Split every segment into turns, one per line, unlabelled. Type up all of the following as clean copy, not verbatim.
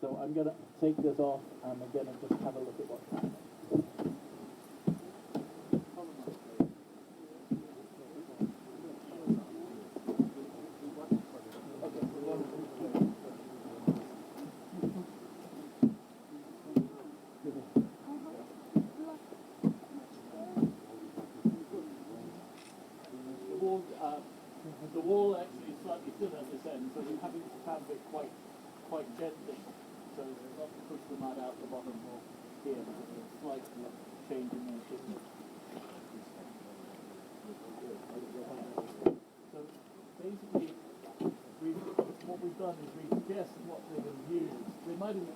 So I'm going to take this off and I'm going to just have a look at what's happening. The wall actually is slightly thinner at this end, so we're having to pound it quite gently, so as not to push the mud out the bottom here, because there's a slight change in the thickness. So basically, what we've done is we've guessed what they would use. They might have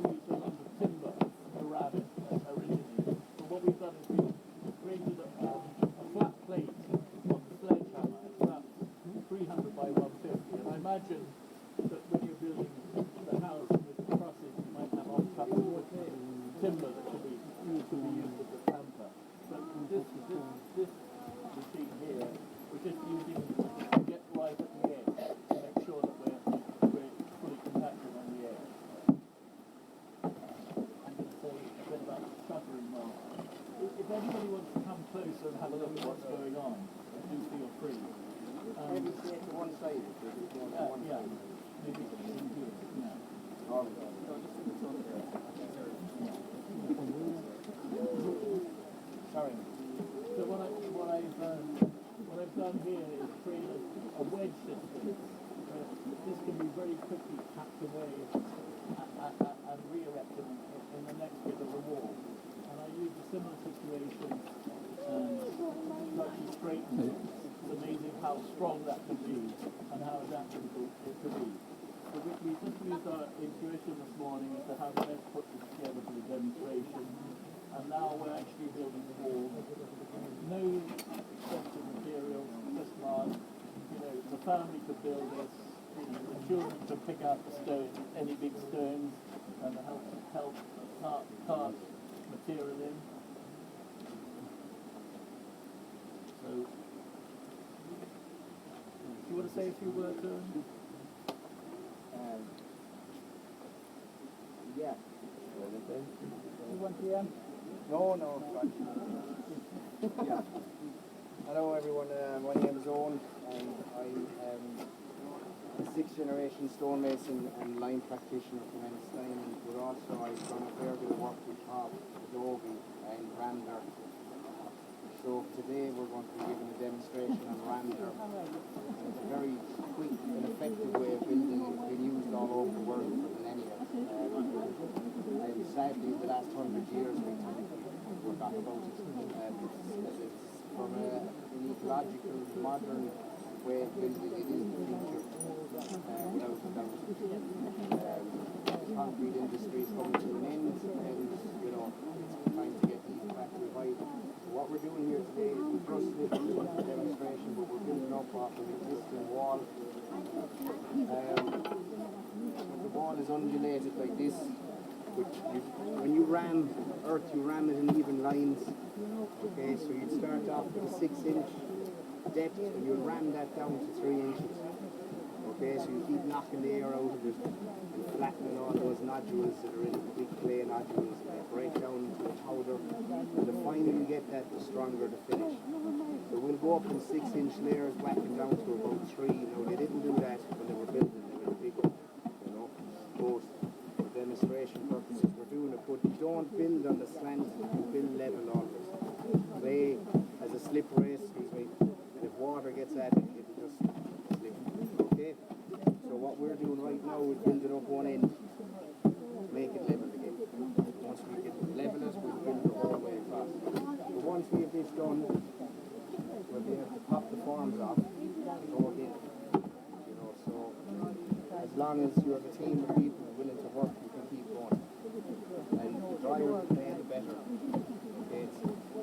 used a lump of timber to ram it originally, but what we've done is we've created a flat plate on the sledgehammer. It's about 300 by 150, and I imagine that when you're building the house with the trusses, you might have off-cut timber that could be used with the tamper. But this machine here, we're just using to get right at the edge to make sure that we're fully compacted on the edge. I'm going to say a bit about the shuttering mark. If anybody wants to come closer and have a look at what's going on, do feel free.
Maybe stay to one side.
Yeah. Maybe in here. Yeah. Sorry. So what I've done here is create a wedge system. This can be very quickly tapped away and re-erected in the next bit of the wall. And I use a similar situation to actually straighten it. It's amazing how strong that can be and how adaptable it can be. So we just used our intuition this morning as to how to best put this together for the demonstration. And now we're actually building the wall. No expensive materials, just mud. The family could build this. The children could pick out the stones, any big stones, and help cart material in. So, do you want to say a few words, Owen?
Yeah.
You want to
No, fine. Yeah. Hello everyone, my name is Owen and I'm a sixth generation stonemason and lime practitioner from Hastings, but also I've done a fair bit of work with Top, Adobe and Randler. So today we're going to be giving a demonstration on Randler. It's a very quick and effective way of building. It's been used all over the world for millennia. And sadly, the last 100 years we've forgot about it. It's from an ecological, modern way of building. It is the future. Without a doubt. The concrete industry is coming to an end, and it's time to get these back revived. So what we're doing here today is the first little demonstration, but we're building up off an existing wall. The wall is undulated like this. When you ram earth, you ram it in even lines. Okay, so you'd start off with a 6-inch depth, and you'll ram that down to 3 inches. Okay, so you keep knocking the air out of it and flattening all those nodules that are in the big clay nodules, and they break down into a powder. And the finer you get that, the stronger the finish. So we'll go up in 6-inch layers, whacking down to about 3. Now they didn't do that when they were building, they were big up, both for demonstration purposes we're doing it, but don't build on the slant, build level always. Clay as a slip race, and if water gets at it, it'll just slip. Okay? So what we're doing right now is building up one end to make it level again. Once we get level it, we'll build the whole way across. But once we have this done, we'll be able to pop the forms off and go again. So as long as you have a team of people willing to work, you can keep going. And the drier you play, the better.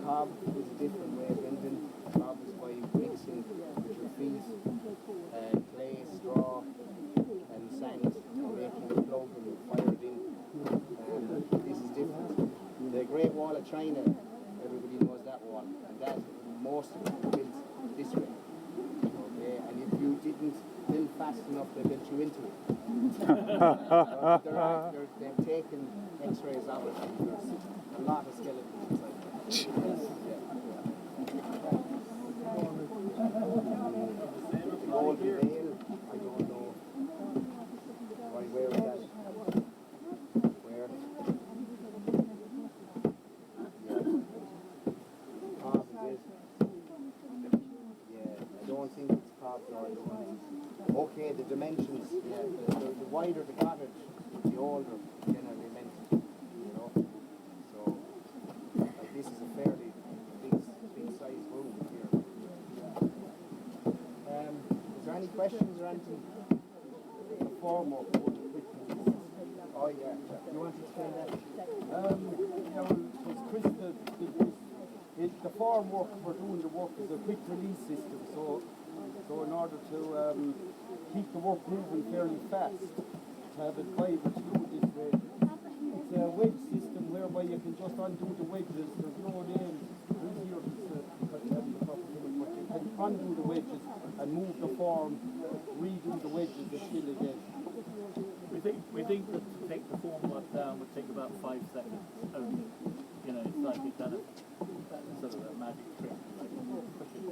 Cob is a different way of building. Cob is by mixing with your feet, clay, straw, and sand, and making a plug and you fire it in. This is different. The Great Wall of China, everybody knows that wall, and that most of it built this way. Okay, and if you didn't build fast enough, they built you into it. They've taken X-rays of it, and there's a lot of skeletons inside. The golden veil, I don't know. Right, where is that? Where? Carved, is it? Yeah, I don't think it's carved or I don't. Okay, the dimensions, yeah, the wider the cottage, the older generally meant, you know. So, like this is a fairly big sized room here. Is there any questions or anything? The form of oh yeah, you want to explain that?
Because Chris, the farm work for doing the work is a quick release system, so in order to keep the work moving fairly fast, to have it viable to do it this way, it's a wedge system whereby you can just undo the wedges. There's no names here to tell you the proper thing, but you can undo the wedges and move the form, redo the wedges and still again.
We think that to take the form work down would take about 5 seconds only. You know, it's like it's done sort of a magic trick, like push it to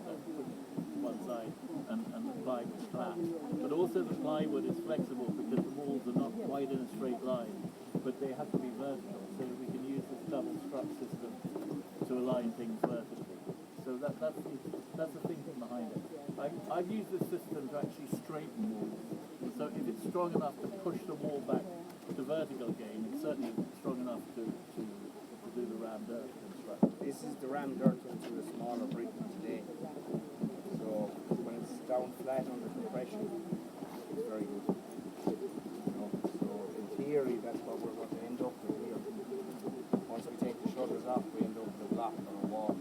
one side and the plywood flat. But also the plywood is flexible because the walls are not quite in a straight line, but they have to be vertical, so we can use this double strut system to align things vertically. So that's the thinking behind it. I've used this system to actually straighten walls. So if it's strong enough to push the wall back to vertical again, it's certainly strong enough to do the rammed earth construction.
This is the rammed earth into a smaller brick today. So when it's down flat under compression, it's very good. You know, so in theory, that's what we're going to end up with here. Once we take the shutters off, we end up with a block on a wall.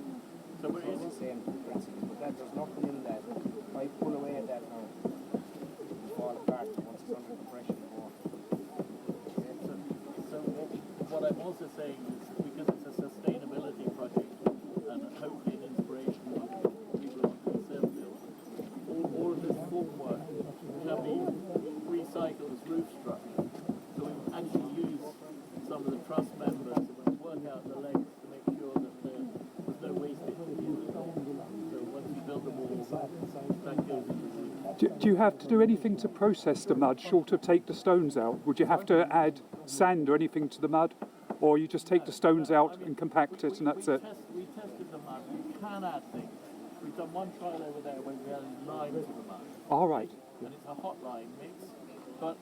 So
it's the same principle, but that there's nothing in that. If I pull away at that now, it will fall apart once it's under compression more.
So what I'm also saying is because it's a sustainability project and hopefully an inspiration for people who want to self-build, all of this formwork can be recycled as roof structure. So we actually use some of the truss members and we work out the lengths to make sure that there's no wastage at the end of the day. So once you build the walls, that goes into the
Do you have to do anything to process the mud short of take the stones out? Would you have to add sand or anything to the mud? Or you just take the stones out and compact it and that's it?
We tested the mud. We can add things. We've done one trial over there where we added lime to the mud.
All right.
And it's a hot lime mix. But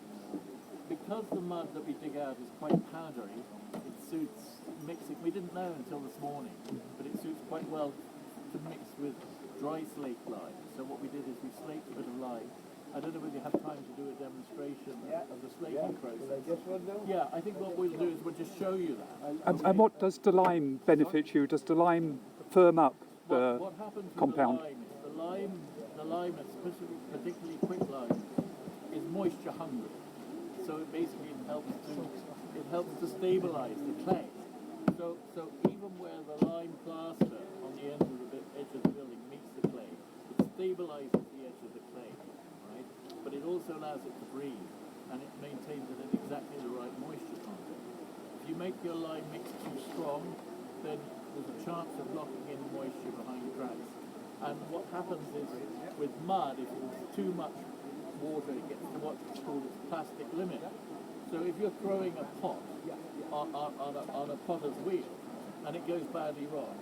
because the mud that we dig out is quite powdery, it suits mixing. We didn't know until this morning, but it suits quite well to mix with dry slate lime. So what we did is we slaked a bit of lime. I don't know whether you have time to do a demonstration of the slaking process. Yeah, I think what we'll do is we'll just show you that.
And what does the lime benefit you? Does the lime firm up the
what happens with
compound?
The lime, particularly quick lime, is moisture hungry. So it basically helps to stabilize the clay. So even where the lime plaster on the end of the edge of the building meets the clay, it stabilizes the edge of the clay, right? But it also allows it to breathe, and it maintains it at exactly the right moisture content. If you make your lime mix too strong, then there's a chance of locking in moisture behind cracks. And what happens is, with mud, if it's too much water, it gets to what's called its plastic limit. So if you're throwing a pot on a potter's wheel, and it goes badly wrong,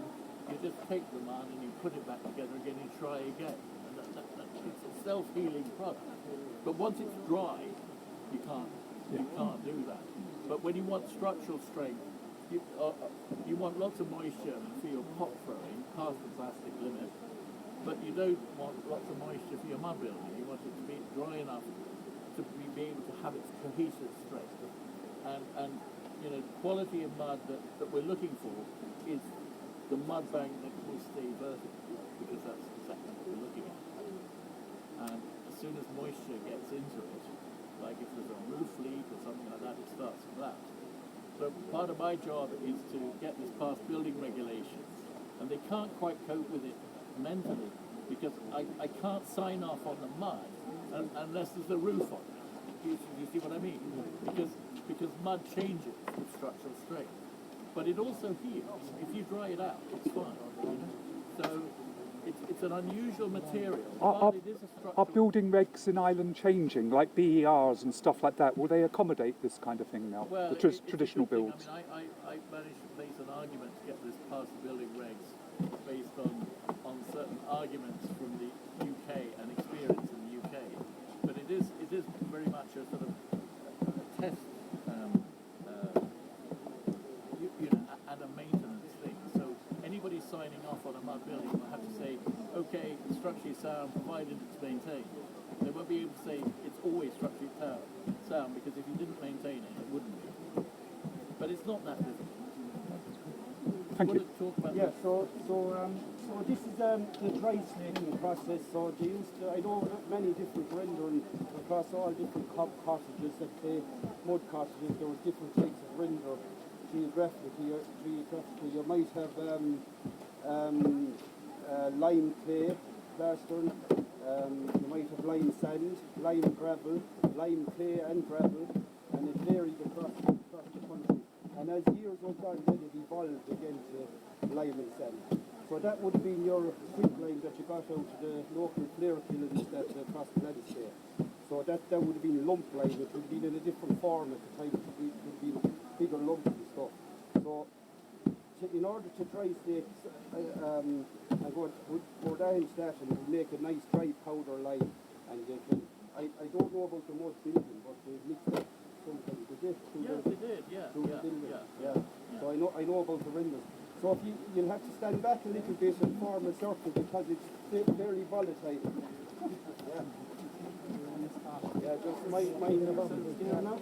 you just take the mud and you put it back together again and try again. And it's a self-healing product. But once it's dry, you can't do that. But when you want structural strength, you want lots of moisture for your pot throwing past the plastic limit, but you don't want lots of moisture for your mud building. You want it to be dry enough to be able to have its cohesive strength. And you know, the quality of mud that we're looking for is the mud bank that will stay vertical, because that's exactly what we're looking at. And as soon as moisture gets into it, like if there's a roof leak or something like that, it starts to collapse. So part of my job is to get this past building regulations, and they can't quite cope with it mentally, because I can't sign off on the mud unless there's a roof on it. Do you see what I mean? Because mud changes with structural strength, but it also heals. If you dry it out, it's fine. So it's an unusual material. Partly it is a
Are
structural.
building regs in Ireland changing, like BERs and stuff like that? Will they accommodate this kind of thing now?
Well,
the
it's a
traditional
good thing.
builds.
I mean, I managed to place an argument to get this past the building regs based on certain arguments from the UK and experience in the UK. But it is very much a sort of test, and a maintenance thing. So anybody signing off on a mud building will have to say, okay, it's structurally sound provided it's maintained. They won't be able to say it's always structurally sound, because if you didn't maintain it, it wouldn't be. But it's not that difficult.
Thank you.
Talk about
Yeah, so this is the dry slating process. So they used to, I know many different rendering across all different cottages, let's say mud cottages. There were different types of render geographically. You might have lime clay plastering. You might have lime sand, lime gravel, lime clay and gravel, and it varied across the country. And as years went on, then it evolved again to lime and sand. So that would have been your quicklime that you got out of the local flare kilns that across the Gladys there. So that would have been lump lime. It would have been in a different form at the time. It would have been bigger lumps and stuff. So in order to dry slate, and go down to that and make a nice dry powder lime. And they can, I don't know about the mud building, but they mixed up sometimes. They did.
Yes, they did. Yeah.
So I know about the renders. So if you'll have to stand back a little bit and form a circle because it's very volatile. Yeah. Yeah, just mind about it here now.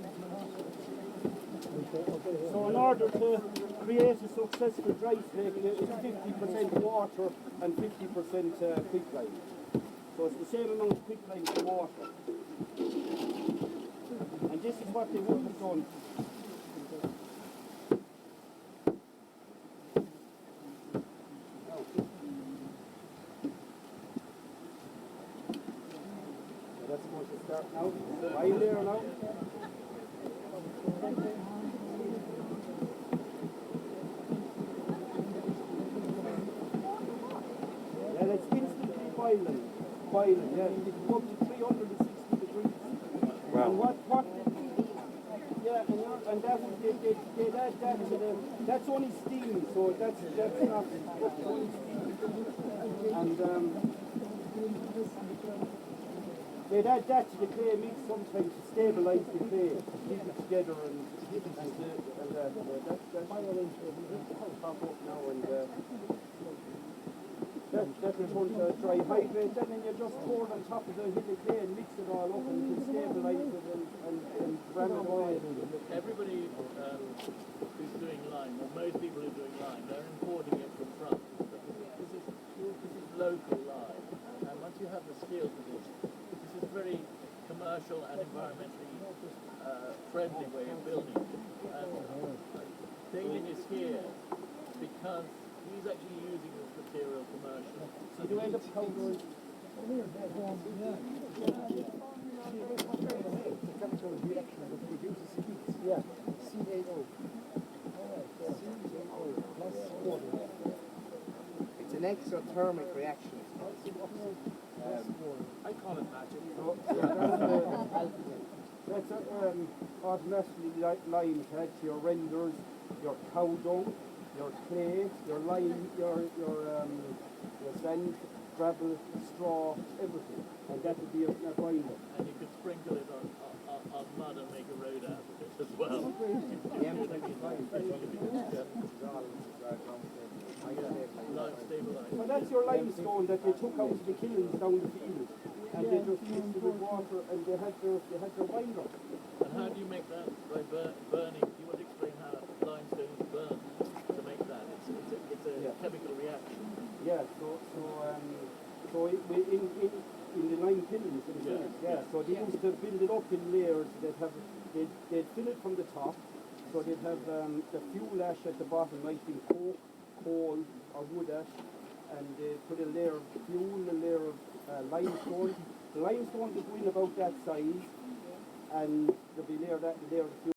So in order to create a successful dry slate, it's 50% water and 50% quicklime. So it's the same amount of quicklime to water. And this is what they would have done. That's going to start now. Are you there now? Yeah, it's instantly boiling. Yeah, it can go up to 360 degrees.
Wow.
And what yeah, and that would they'd add that to the, that's only steam, so that's only steam. And they'd add that to the clay mix sometimes to stabilise the clay, keep it together that's my pop up now and that will turn to dry hydrate, then you just pour it on top of the hill of clay and mix it all up and you can stabilise it and ram it away.
Everybody who's doing lime, or most people who are doing lime, they're importing it from France. This is local lime, and once you have the skills of this is a very commercial and environmentally friendly way of building. And David is here because he's actually using this material commercially.
So you end up powdering.
Chemical reaction that produces heat.
Yeah.
CaO. CaO plus water. It's an exothermic reaction. I call it magic.
That's automatically lime tags, your renders, your cow dung, your clay, your lime, your sand, gravel, straw, everything. And that would be a binder.
And you could sprinkle it on mud and make a road out of it as well. Lime stabilized.
So that's your limestone that they took out of the kilns down the field. And they just mixed it with water and they had their binder.
And how do you make that by burning? You want to explain how limestone is burned to make that? It's a chemical reaction.
Yeah, so in the lime kilns themselves, so they used to build it up in layers. They'd fill it from the top, so they'd have the fuel ash at the bottom, might be coke, coal or wood ash, and they put a layer of fuel, a layer of limestone. The limestone would go in about that size, and there'll be layer that and layer the